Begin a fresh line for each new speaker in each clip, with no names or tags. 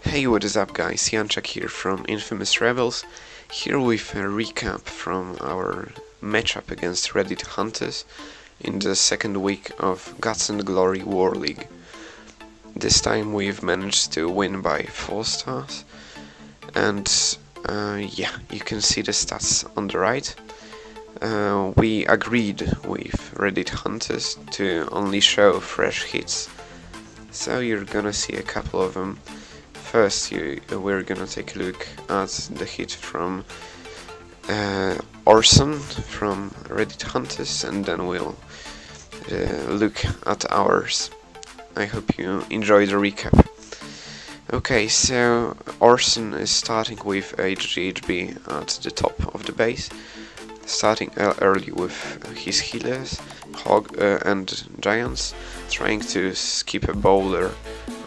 Hey, what is up guys, Janczak here from Infamous Rebels, here with a recap from our matchup against Reddit Hunters in the second week of Guts and Glory War League. This time we've managed to win by 4 stars, and yeah, you can see the stats on the right. We agreed with Reddit Hunters to only show fresh hits, so you're gonna see a couple of them. First, we're gonna take a look at the hit from Orson from Reddit Hunters, and then we'll look at ours. I hope you enjoy the recap. Okay, so Orson is starting with a GGWL at the top of the base, starting early with his healers, Hog and Giants, trying to skip a bowler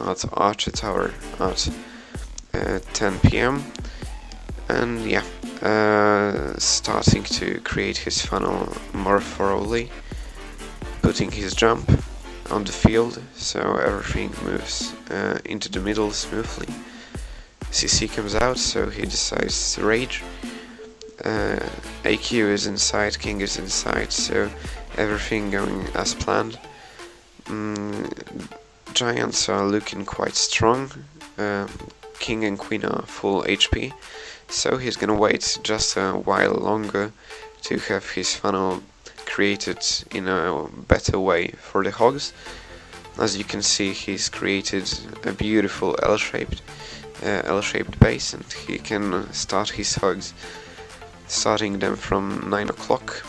at Archer Tower at 10 PM, and yeah, starting to create his funnel more thoroughly, putting his jump on the field so everything moves into the middle smoothly. CC comes out, so he decides to rage. AQ is inside, King is inside, so everything going as planned. Giants are looking quite strong. King and Queen are full HP, so he's gonna wait just a while longer to have his funnel created in a better way for the hogs. As you can see, he's created a beautiful L-shaped base, and he can start his hogs, starting them from 9 o'clock.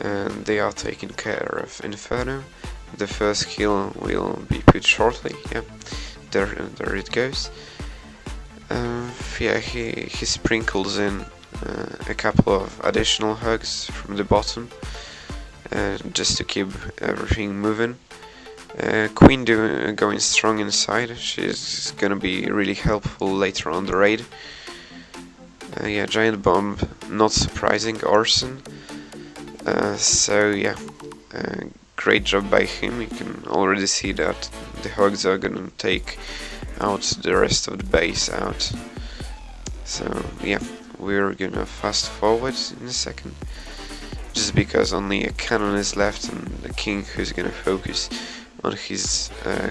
And they are taking care of Inferno. The first kill will be put shortly. Yeah, there it goes. Yeah, he sprinkles in a couple of additional hugs from the bottom, just to keep everything moving. Queen going strong inside. She's gonna be really helpful later on the raid. Yeah, Giant Bomb, not surprising, Orson. So yeah, great job by him. You can already see that the hogs are gonna take out the rest of the base out. So yeah, we're gonna fast forward in a second, just because only a cannon is left and the king who's gonna focus on his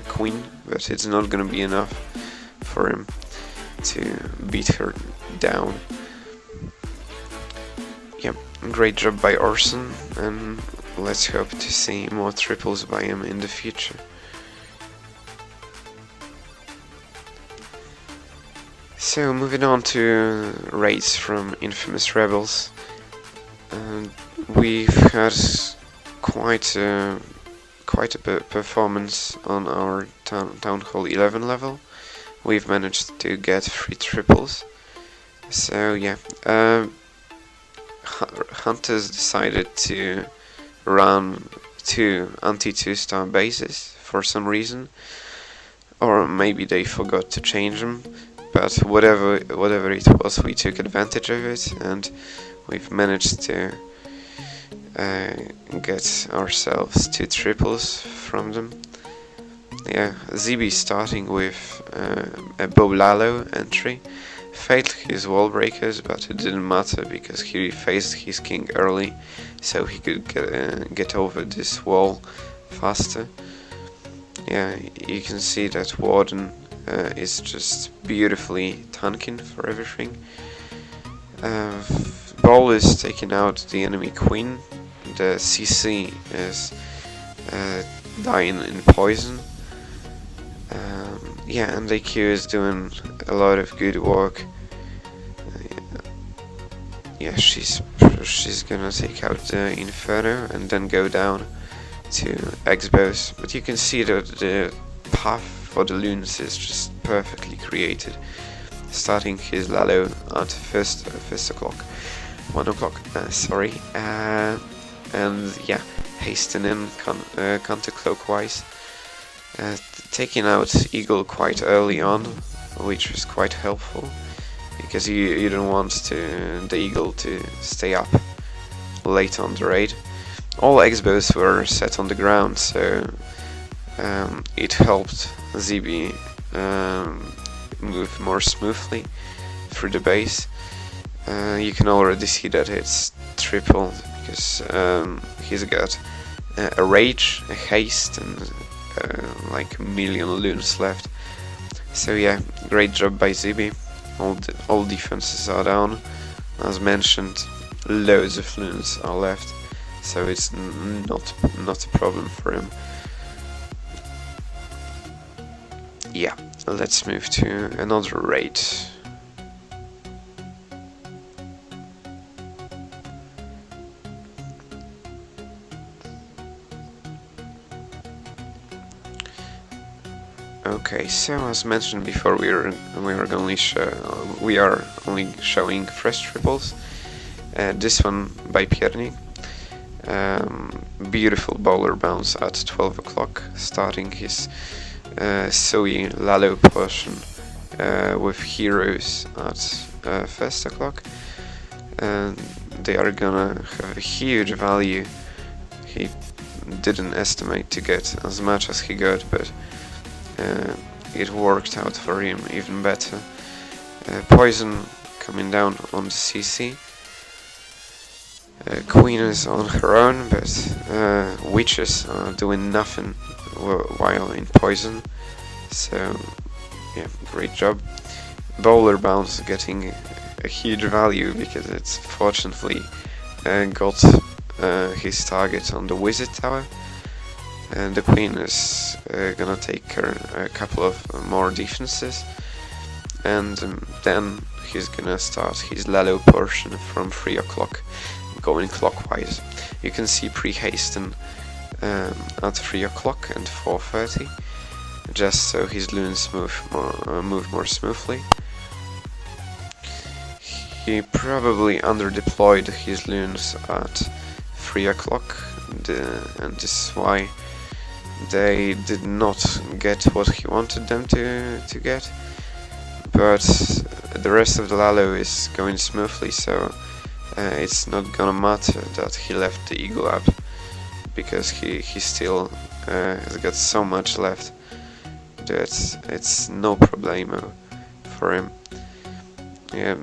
queen, but it's not gonna be enough for him to beat her down. Yep, great job by Orson, and let's hope to see more triples by him in the future. So moving on to raids from Infamous Rebels, we've had quite a performance on our Town Hall 11 level. We've managed to get 3 triples. So yeah, Hunters decided to run 2 anti-2-star bases for some reason, or maybe they forgot to change them, but whatever it was, we took advantage of it, and we've managed to get ourselves 2 triples from them. Yeah, ZB starting with a Boblalo entry, failed his wall breakers, but it didn't matter because he faced his king early, so he could get over this wall faster. Yeah, you can see that Warden is just beautifully tanking for everything. Ball is taking out the enemy queen. The CC is dying in poison. Yeah, and AQ is doing a lot of good work. Yeah, she's gonna take out the Inferno and then go down to X-Bows, but you can see that the path for the loons is just perfectly created. Starting his Lalo at first o'clock, 1 o'clock, sorry, and yeah, hastening counterclockwise, taking out Eagle quite early on, which was quite helpful, because you don't want the Eagle to stay up late on the raid. All X-bows were set on the ground, so it helped ZB move more smoothly through the base. You can already see that it's triple because he's got a rage, a haste, and like a million loons left. So yeah, great job by Zibi. All defenses are down. As mentioned, loads of loons are left, so it's not a problem for him. Yeah, let's move to another raid. Okay, so as mentioned before, we are only showing fresh triples. This one by Piernik. Beautiful bowler bounce at 12 o'clock, starting his Sui Lalo portion with heroes at 1 o'clock, and they are gonna have a huge value. He didn't estimate to get as much as he got, but it worked out for him even better. Poison coming down on the CC. Queen is on her own, but witches are doing nothing while in poison. So yeah, great job. Bowler bounce getting a huge value because it's fortunately got his target on the wizard tower. And the queen is gonna take her a couple of more defenses, and then he's gonna start his Lalo portion from 3 o'clock, going clockwise. You can see pre-hasten at 3 o'clock and 4:30, just so his loons move more smoothly. He probably under-deployed his loons at 3 o'clock, and this is why they did not get what he wanted them to get, but the rest of the Lalo is going smoothly, so it's not gonna matter that he left the eagle up, because he still has got so much left that it's no problemo for him. Yeah,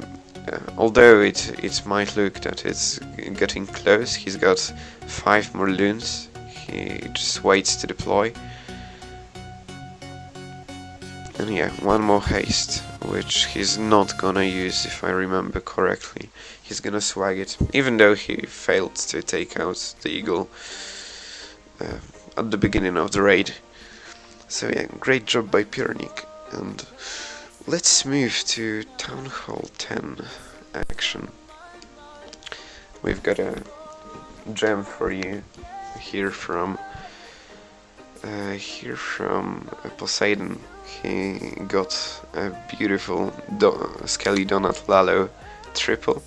although it might look that it's getting close, he's got 5 more loons. He just waits to deploy. And yeah, one more haste, which he's not gonna use if I remember correctly. He's gonna swag it, even though he failed to take out the eagle at the beginning of the raid. So yeah, great job by Piernik. And let's move to Town Hall 10 action. We've got a gem for you here from Poseidon. He got a beautiful Skelly Donut Lalo triple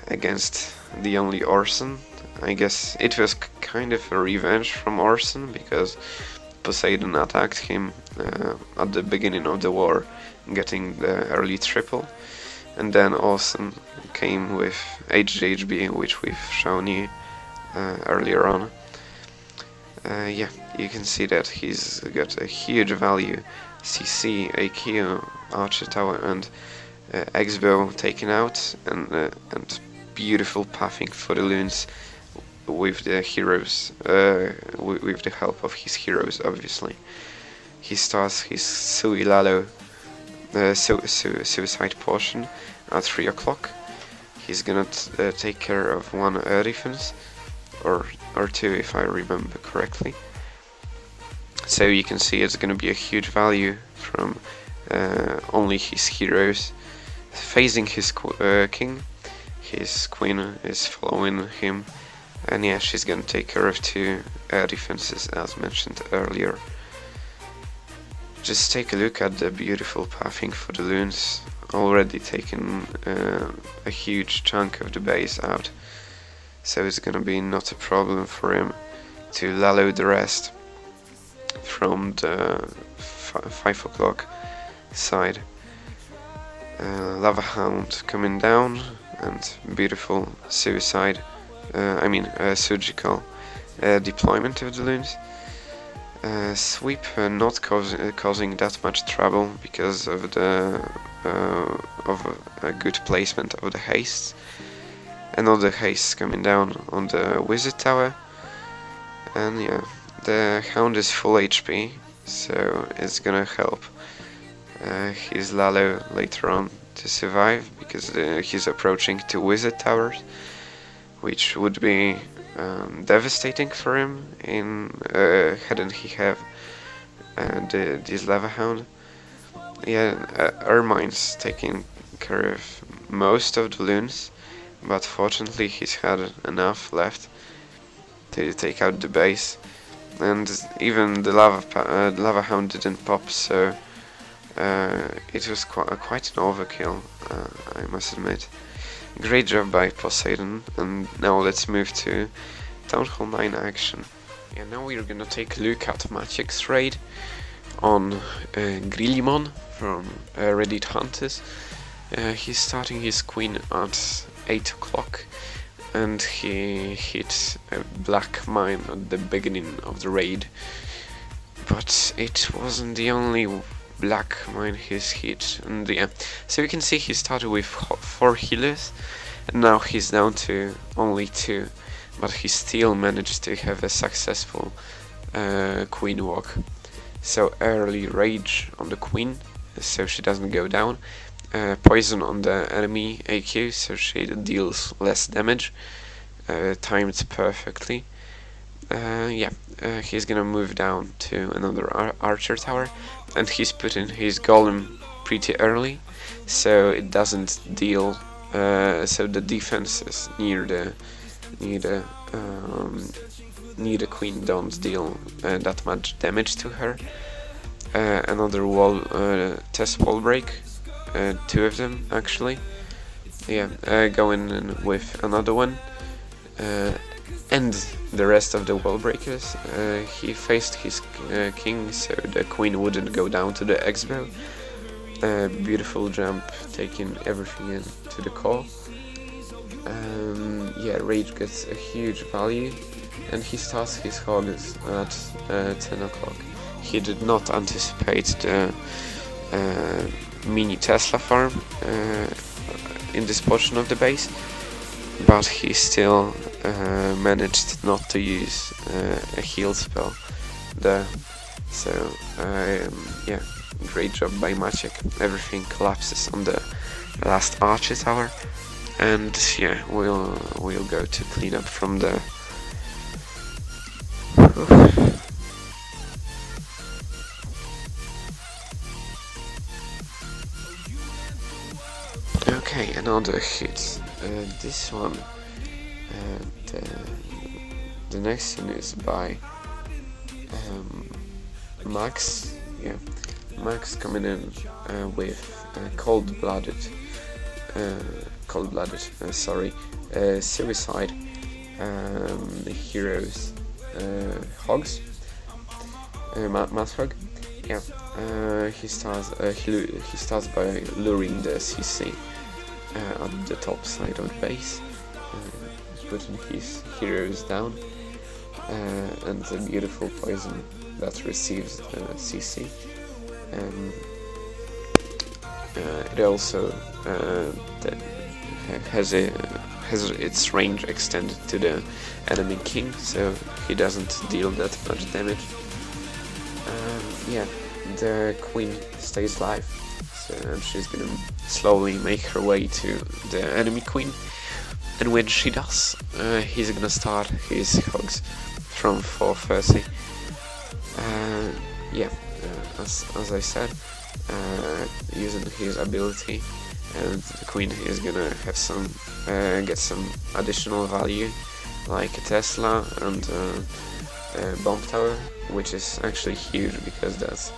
against the only Orson. I guess it was kind of a revenge from Orson, because Poseidon attacked him at the beginning of the war, getting the early triple, and then Orson came with HGHB, which we've shown you earlier on. Yeah, you can see that he's got a huge value. CC, AQ, Archer Tower, and X-Bow taken out, and beautiful pathing for the loons with the heroes, with the help of his heroes, obviously. He starts his Sui Lalo suicide portion at 3 o'clock. He's gonna take care of one air defense, or 2 if I remember correctly. So you can see it's gonna be a huge value from only his heroes facing his king. His queen is following him, and yeah, she's gonna take care of 2 air defenses as mentioned earlier. Just take a look at the beautiful pathing for the loons, already taken a huge chunk of the base out, so it's gonna be not a problem for him to Lalo the rest from the 5 o'clock side. Lava Hound coming down, and beautiful suicide, surgical deployment of the loons. Sweep not causing that much trouble because of the of a good placement of the haste. Another haste coming down on the wizard tower, and yeah, the hound is full HP, so it's gonna help his Lalo later on to survive, because he's approaching 2 wizard towers, which would be devastating for him in hadn't he have this lava hound. Yeah, Ermine's taking care of most of the loons, but fortunately he's had enough left to take out the base, and even the lava hound didn't pop, so it was quite an overkill, I must admit. Great job by Poseidon, and now let's move to Town Hall 9 action. Yeah, now we're gonna take a look at Maciek's raid on Grillimon from Reddit Hunters. He's starting his queen at 8 o'clock, and he hit a black mine at the beginning of the raid, but it wasn't the only black mine he's hit. And yeah, so you can see he started with 4 healers, and now he's down to only 2, but he still managed to have a successful queen walk. So early rage on the queen, so she doesn't go down. Poison on the enemy AQ, so she deals less damage, timed perfectly. Yeah, he's gonna move down to another archer tower, and he's putting his golem pretty early, so it doesn't deal. So the defenses near the queen don't deal that much damage to her. Another wall, test wall break, 2 of them actually. Yeah, going in with another one. And the rest of the wall breakers, he faced his king, so the queen wouldn't go down to the X-bow. Beautiful jump, taking everything in to the core. Yeah, rage gets a huge value, and he starts his hogs at 10 o'clock. He did not anticipate the mini Tesla farm in this portion of the base, but he still managed not to use a heal spell there. So yeah, great job by Maciek. Everything collapses on the last archer tower, and yeah, we'll go to clean up from there. Okay, another hit. This one, the next one is by Max. Yeah, Max coming in with cold-blooded, suicide heroes, hogs, mass hog. Yeah, he starts by luring the CC at the top side of the base, putting his heroes down, and the beautiful poison that receives CC. It also has its range extended to the enemy king, so he doesn't deal that much damage. Yeah, the queen stays alive, so she's gonna slowly make her way to the enemy queen, and when she does, he's gonna start his hogs from 4:30. Yeah, as I said, using his ability, and the queen is gonna have some get some additional value, like a Tesla and a bomb tower, which is actually huge because that's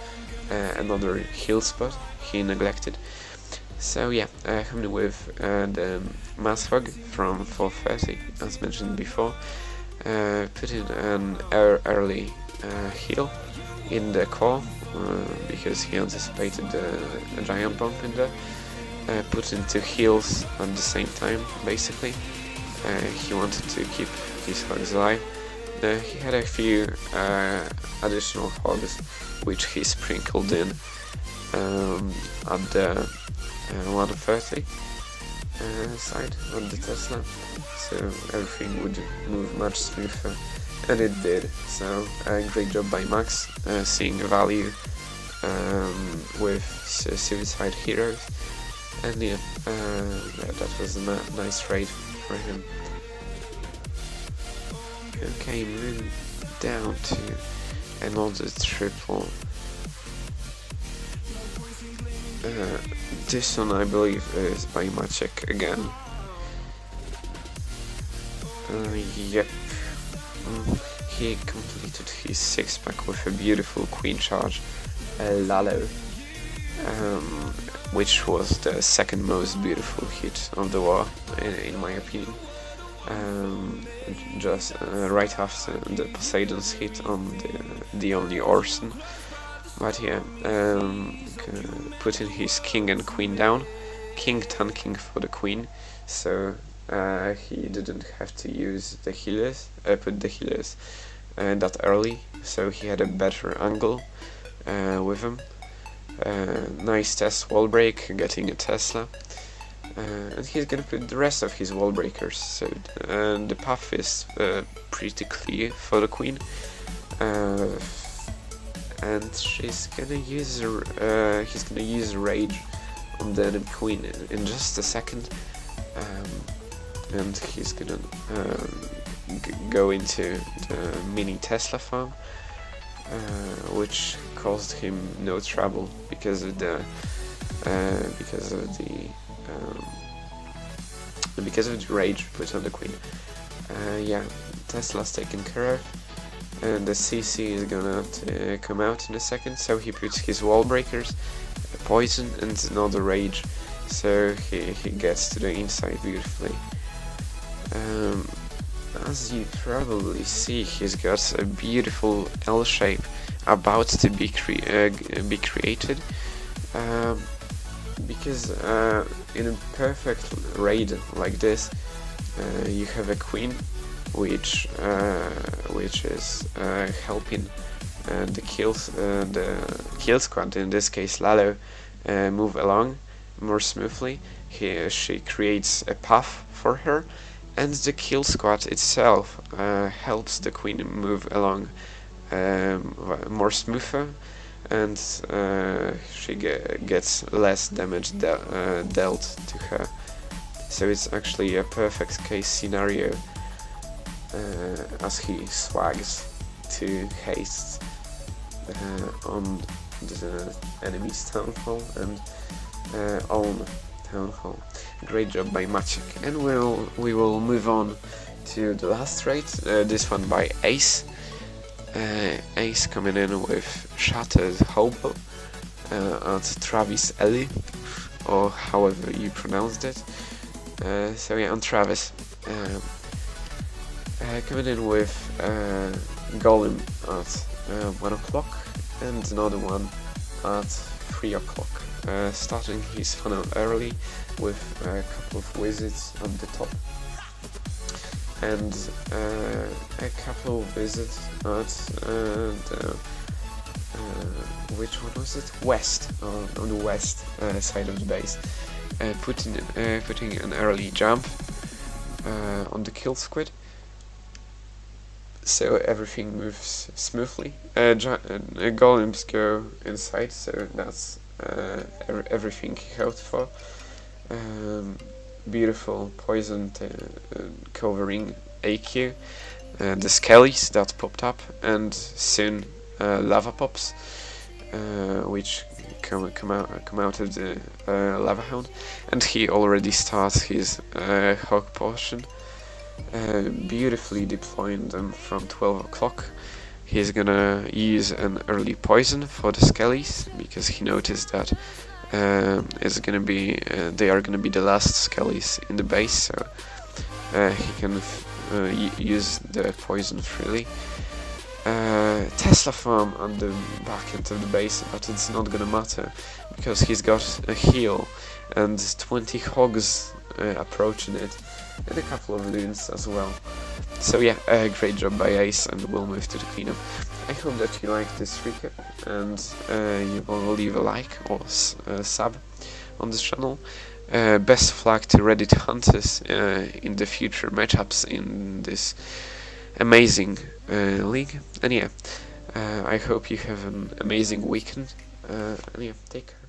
another heal spot he neglected. So yeah, coming with the mass hog from 4:30, as mentioned before, putting an early heal in the core, because he anticipated a giant bomb in there, putting 2 heals at the same time, basically. He wanted to keep his hogs alive, he had a few additional hogs which he sprinkled in at the 130 side on the Tesla, so everything would move much smoother, and it did. So great job by Max, seeing the value with Suicide Heroes, and yeah, that was a nice raid for him. Okay, moving down to another triple. This one I believe is by Maciek again. Yep. He completed his 6-pack with a beautiful Queen Charge Lalo, which was the second most beautiful hit of the war, in my opinion. Just right after the Poseidon's hit on the only Orson. But yeah, putting his king and queen down, king tanking for the queen, so he didn't have to use the healers, put the healers that early, so he had a better angle with him. Nice test wall break, getting a Tesla, and he's gonna put the rest of his wall breakers. So the path is pretty clear for the queen. And he's gonna use rage on the enemy queen in just a second, and he's gonna go into the mini Tesla farm, which caused him no trouble because of the rage put on the queen. Yeah, Tesla's taken care of. And the CC is gonna come out in a second, so he puts his wall breakers, poison, and another rage, so he gets to the inside beautifully. As you probably see, he's got a beautiful L shape about to be created, because in a perfect raid like this, you have a queen which is helping the kill squad, in this case Lalo, move along more smoothly. She creates a path for her, and the kill squad itself helps the queen move along more smoother, and she gets less damage dealt to her. So it's actually a perfect case scenario, as he swags to haste on the enemy's town hall and own town hall. Great job by Maciek, and we will move on to the last raid, this one by Ace. Ace coming in with Shattered Hobo at Travis Ellie, or however you pronounced it. So yeah, on Travis. Coming in with Golem at 1 o'clock and another one at 3 o'clock. Starting his funnel early with a couple of wizards on the top, and a couple of wizards at which one was it? West, on the west side of the base. Putting an early jump on the kill squid, so everything moves smoothly. Golems go inside, so that's everything he hoped for. Beautiful poison covering AQ, the skellies that popped up, and soon lava pops, which come out of the lava hound, and he already starts his hog portion, beautifully deploying them from 12 o'clock. He's gonna use an early poison for the skellies, because he noticed that it's gonna be they are gonna be the last skellies in the base, so he can use the poison freely. Tesla farm on the back end of the base, but it's not gonna matter because he's got a heal and 20 hogs approaching it, and a couple of loons as well. So yeah, great job by Ace, and we'll move to the cleanup. I hope that you liked this recap, and you will leave a like or sub on this channel. Best of luck to Reddit hunters in the future matchups in this amazing league. And yeah, I hope you have an amazing weekend. And yeah, take care.